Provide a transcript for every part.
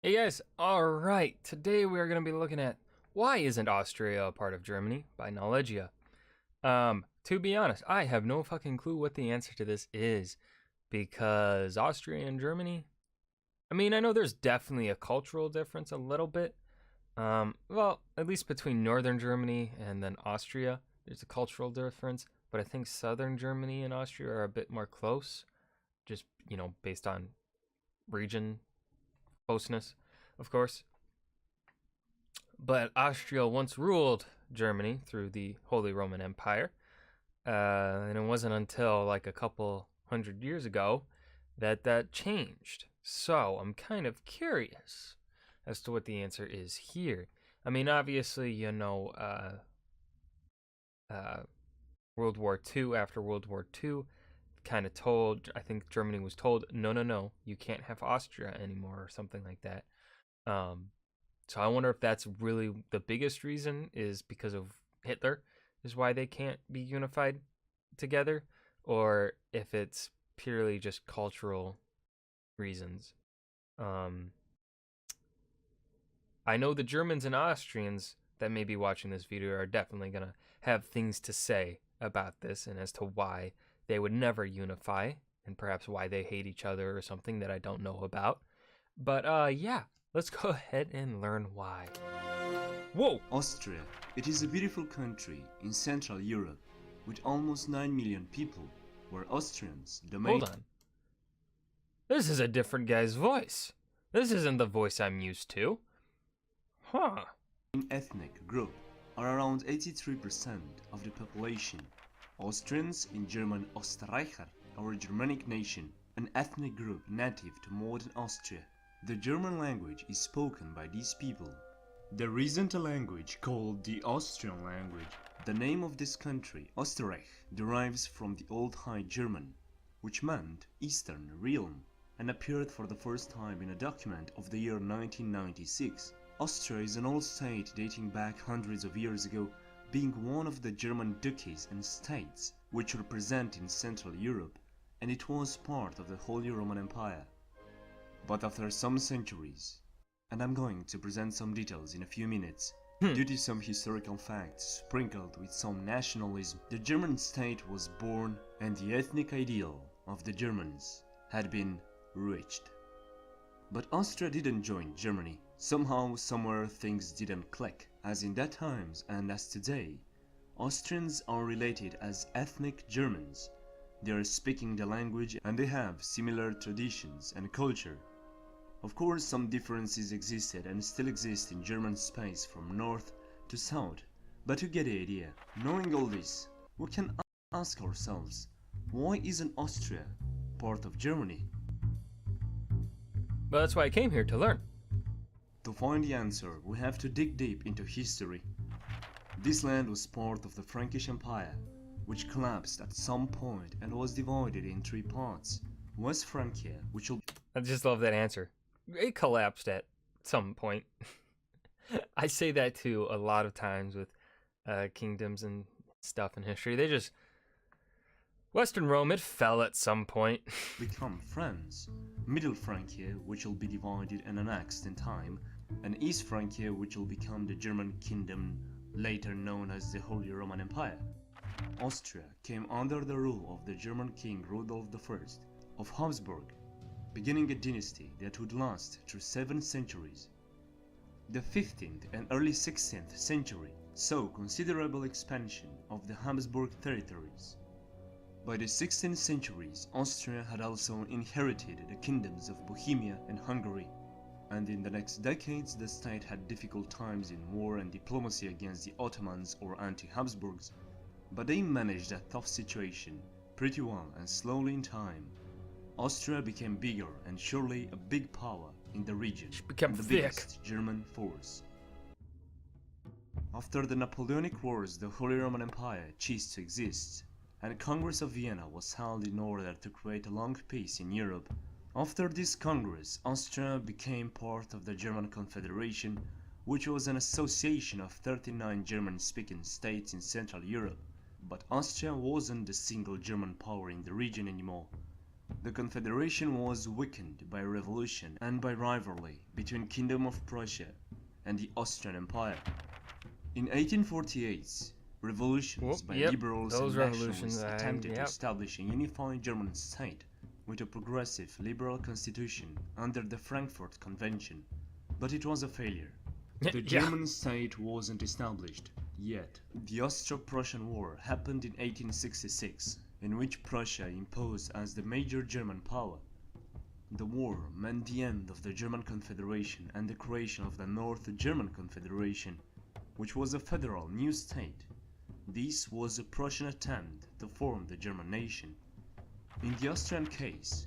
Hey guys, alright, today we are going to be looking at Why Isn't Austria a Part of Germany by Knowledgia. To be honest, I have no fucking clue what the answer to this is because Austria and Germany, I mean, I know there's definitely a cultural difference a little bit. Well, at least between northern Germany and then Austria, there's a cultural difference, but I think southern Germany and Austria are a bit more close, just, based on region closeness, of course. But Austria once ruled Germany through the Holy Roman Empire, and it wasn't until like a couple hundred years ago that that changed. So I'm kind of curious as to what the answer is here. I mean, obviously, uh, World War II, after World War II, kind of told, I think Germany was told, no, no, no, you can't have Austria anymore, or something like that. Um, So I wonder if that's really the biggest reason is because of Hitler is why they can't be unified together, or if it's purely just cultural reasons. Um, I know the Germans and Austrians that may be watching this video are definitely gonna have things to say about this and as to why they would never unify and perhaps why they hate each other or something that I don't know about. But yeah, let's go ahead and learn why. Whoa! Austria. It is a beautiful country in Central Europe with almost 9 million people, where Austrians, the main Hold on. This is a different guy's voice. This isn't the voice I'm used to. Huh. ethnic group, are around 83% of the population. Austrians, in German Österreicher, are a Germanic nation, an ethnic group native to modern Austria. The German language is spoken by these people. There isn't a language called the Austrian language. The name of this country, Österreich, derives from the Old High German, which meant Eastern Realm, and appeared for the first time in a document of the year 1996. Austria is an old state dating back hundreds of years ago, being one of the German duchies and states which were present in Central Europe, and it was part of the Holy Roman Empire. But after some centuries, and I'm going to present some details in a few minutes, due to some historical facts sprinkled with some nationalism, the German state was born and the ethnic ideal of the Germans had been reached. But Austria didn't join Germany. Somehow, somewhere things didn't click, as in that times and as today. Austrians are related as ethnic Germans. They are speaking the language and they have similar traditions and culture. Of course, some differences existed and still exist in German space from north to south, but you get the idea. Knowing all this, we can ask ourselves, why isn't Austria part of Germany? Well, that's why I came here to learn. To find the answer, we have to dig deep into history. This land was part of the Frankish Empire, which collapsed at some point and was divided in three parts. West Francia, which will I just love that answer. It collapsed at some point. I say that too a lot of times with kingdoms and stuff in history. They just Western Rome, it fell at some point. become France, Middle Francia, which will be divided and annexed in time, and East Francia, which will become the German kingdom, later known as the Holy Roman Empire. Austria came under the rule of the German king Rudolf I of Habsburg, beginning a dynasty that would last through 7 centuries. The 15th and early 16th century saw considerable expansion of the Habsburg territories. By the 16th centuries, Austria had also inherited the kingdoms of Bohemia and Hungary, and in the next decades the state had difficult times in war and diplomacy against the Ottomans or anti-Habsburgs, but they managed that tough situation pretty well, and slowly in time, Austria became bigger and surely a big power in the region, Became and the thick. biggest German force. After the Napoleonic Wars, the Holy Roman Empire ceased to exist, and Congress of Vienna was held in order to create a long peace in Europe. After this Congress, Austria became part of the German Confederation, which was an association of 39 German-speaking states in Central Europe. But Austria wasn't the single German power in the region anymore. The Confederation was weakened by revolution and by rivalry between Kingdom of Prussia and the Austrian Empire. In 1848, revolutions by liberals and those revolutions, nationalists attempted to establish a unified German state with a progressive liberal constitution under the Frankfurt Convention, but it was a failure. The German state wasn't established yet. The Austro-Prussian War happened in 1866, in which Prussia imposed as the major German power. The war meant the end of the German Confederation and the creation of the North German Confederation, which was a federal new state. This was a Prussian attempt to form the German nation. In the Austrian case,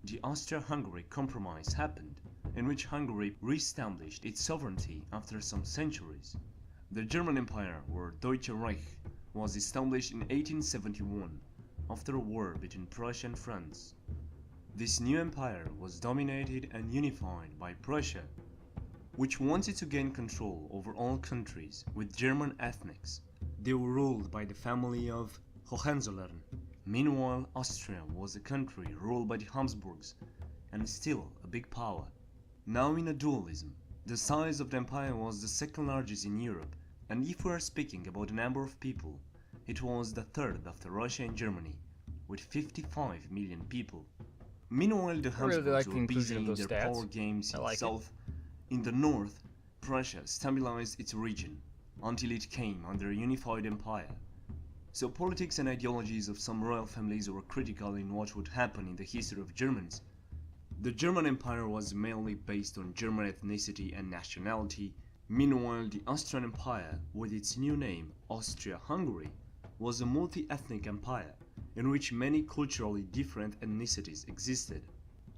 the Austria-Hungary Compromise happened, in which Hungary re-established its sovereignty after some centuries. The German Empire, or Deutsche Reich, was established in 1871 after a war between Prussia and France. This new empire was dominated and unified by Prussia, which wanted to gain control over all countries with German ethnics. They were ruled by the family of Hohenzollern. Meanwhile, Austria was a country ruled by the Habsburgs, and still a big power. Now in a dualism, the size of the empire was the second largest in Europe, and if we are speaking about the number of people, it was the third after Russia and Germany, with 55 million people. Meanwhile, the Habsburgs were busy in their power games in the south. In the north, Prussia stabilized its region until it came under a unified empire. So politics and ideologies of some royal families were critical in what would happen in the history of Germans. The German Empire was mainly based on German ethnicity and nationality. Meanwhile, the Austrian Empire, with its new name, Austria-Hungary, was a multi-ethnic empire in which many culturally different ethnicities existed.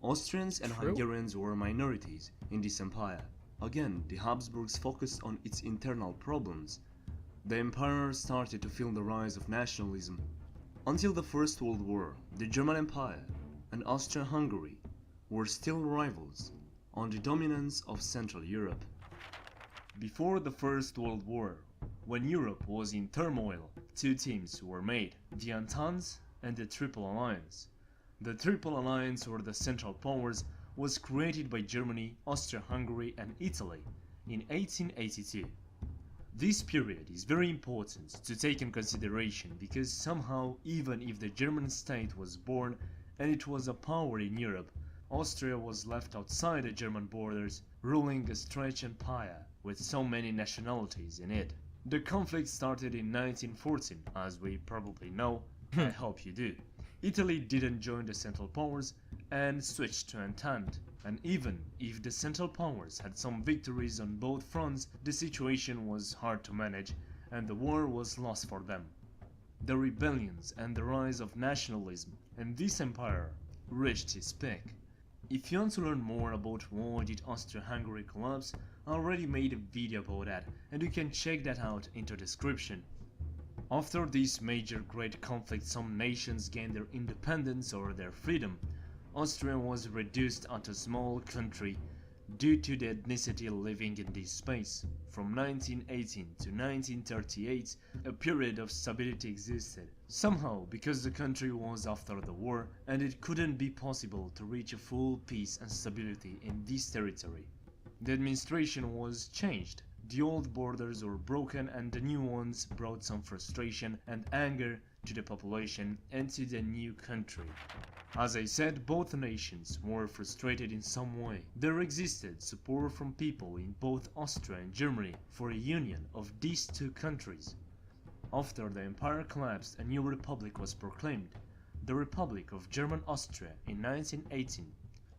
Austrians and Hungarians were minorities in this empire. Again, the Habsburgs focused on its internal problems. The empire started to feel the rise of nationalism. Until the First World War, the German Empire and Austria-Hungary were still rivals on the dominance of Central Europe. Before the First World War, when Europe was in turmoil, two teams were made, the Entente and the Triple Alliance. The Triple Alliance, or the Central Powers, was created by Germany, Austria-Hungary and Italy in 1882. This period is very important to take in consideration because somehow, even if the German state was born and it was a power in Europe, Austria was left outside the German borders, ruling a stretched empire with so many nationalities in it. The conflict started in 1914, as we probably know. I hope you do. Italy didn't join the Central Powers and switched to Entente, and even if the Central Powers had some victories on both fronts, the situation was hard to manage and the war was lost for them. The rebellions and the rise of nationalism in this empire reached its peak. If you want to learn more about why did Austria-Hungary collapse, I already made a video about that and you can check that out in the description. After this major great conflict, some nations gained their independence or their freedom. Austria was reduced to a small country due to the ethnicity living in this space. From 1918 to 1938, a period of stability existed. Somehow, because the country was after the war and it couldn't be possible to reach a full peace and stability in this territory. The administration was changed. The old borders were broken and the new ones brought some frustration and anger to the population and to the new country. As I said, both nations were frustrated in some way. There existed support from people in both Austria and Germany for a union of these two countries. After the empire collapsed, a new republic was proclaimed, the Republic of German Austria in 1918.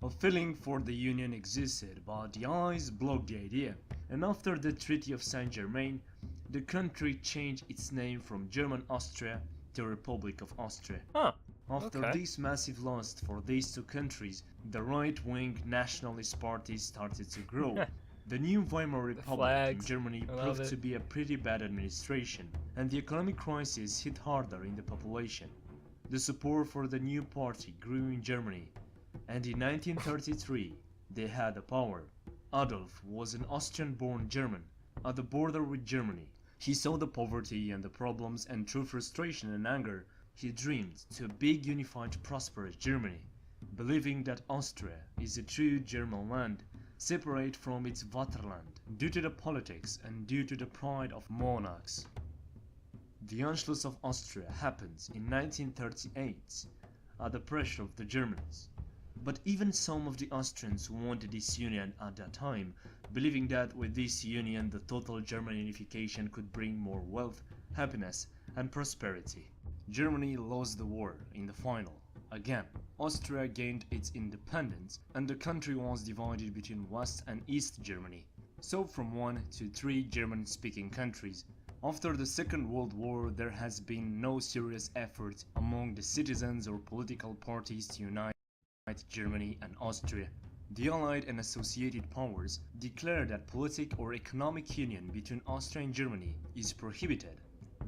A feeling for the union existed, but the Allies blocked the idea, and after the Treaty of Saint-Germain, the country changed its name from German Austria to Republic of Austria. After this massive loss for these two countries, the right-wing nationalist parties started to grow. The new Weimar Republic in Germany proved to be a pretty bad administration, and the economic crisis hit harder in the population. The support for the new party grew in Germany, and in 1933 they had the power. Adolf was an Austrian-born German at the border with Germany. He saw the poverty and the problems, and through frustration and anger, he dreamed to a big unified prosperous Germany. believing that Austria is a true German land, separate from its Vaterland, due to the politics and due to the pride of monarchs. The Anschluss of Austria happened in 1938 at the pressure of the Germans. But even some of the Austrians who wanted this union at that time, believing that with this union the total German unification could bring more wealth, happiness and prosperity. Germany lost the war in the final. Again, Austria gained its independence and the country was divided between West and East Germany, so from 1 to 3 German-speaking countries. After the Second World War there has been no serious effort among the citizens or political parties to unite Germany and Austria. The Allied and associated powers declared that political or economic union between Austria and Germany is prohibited.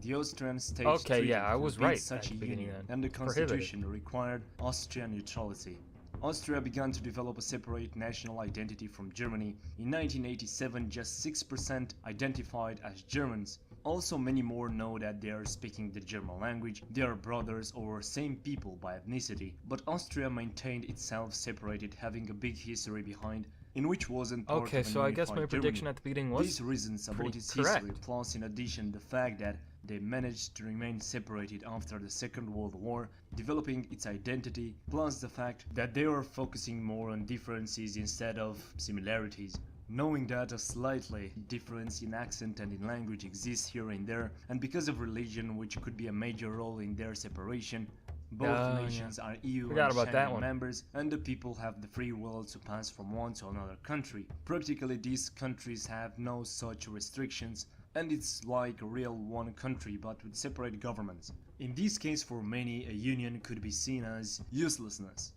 The Austrian state treaty I was forbade right such a at the beginning union, then. and the Prohibited. constitution required Austrian neutrality. Austria began to develop a separate national identity from Germany. In 1987, just 6% identified as Germans. Also, many more know that they are speaking the German language, they are brothers or same people by ethnicity. But Austria maintained itself separated, having a big history behind, in which wasn't part Okay, of an so I guess my unified prediction Germany. at the beginning was These reasons about pretty its correct. history, plus in addition the fact that they managed to remain separated after the Second World War, developing its identity, plus the fact that they are focusing more on differences instead of similarities. Knowing that a slightly difference in accent and in language exists here and there, and because of religion which could be a major role in their separation, both nations are EU Forgot and about that Schengen one. members, and the people have the free will to pass from one to another country. Practically these countries have no such restrictions, and it's like a real one country but with separate governments. In this case for many, a union could be seen as uselessness.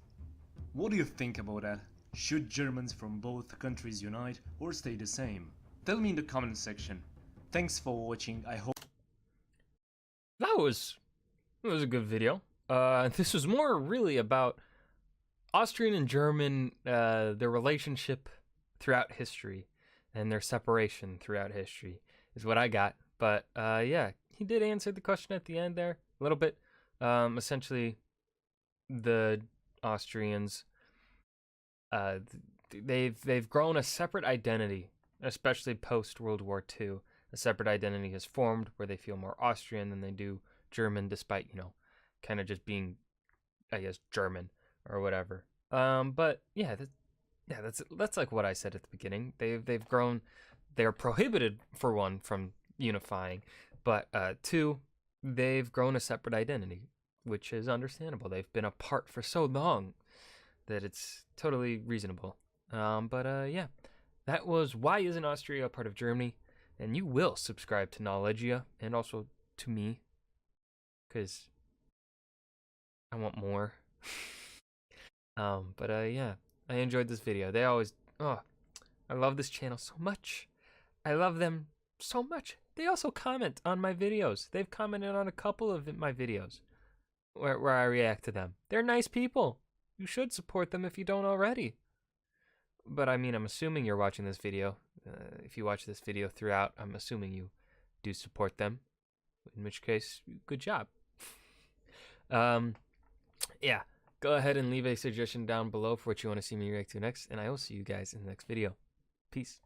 What do you think about that? Should Germans from both countries unite or stay the same? Tell me in the comment section. Thanks for watching, I hope That was a good video. This was more really about Austrian and German, their relationship throughout history and their separation throughout history is what I got. But yeah, he did answer the question at the end there a little bit. Essentially, the Austrians, they've grown a separate identity, especially post World War II. A separate identity has formed where they feel more Austrian than they do German, despite kind of just being, I guess, German or whatever. But yeah, that's like what I said at the beginning. They've grown. They're prohibited, for one, from unifying, but two, they've grown a separate identity, which is understandable. They've been apart for so long that it's totally reasonable. But yeah, that was Why Isn't Austria a Part of Germany? And you will subscribe to Knowledgia and also to me, because I want more. But yeah, I enjoyed this video. I love this channel so much. I love them so much. They also comment on my videos. They've commented on a couple of my videos where I react to them. They're nice people. You should support them if you don't already. But I mean, I'm assuming you're watching this video. If you watch this video throughout, I'm assuming you do support them. In which case, good job. Yeah, go ahead and leave a suggestion down below for what you want to see me react to next, and I will see you guys in the next video. Peace.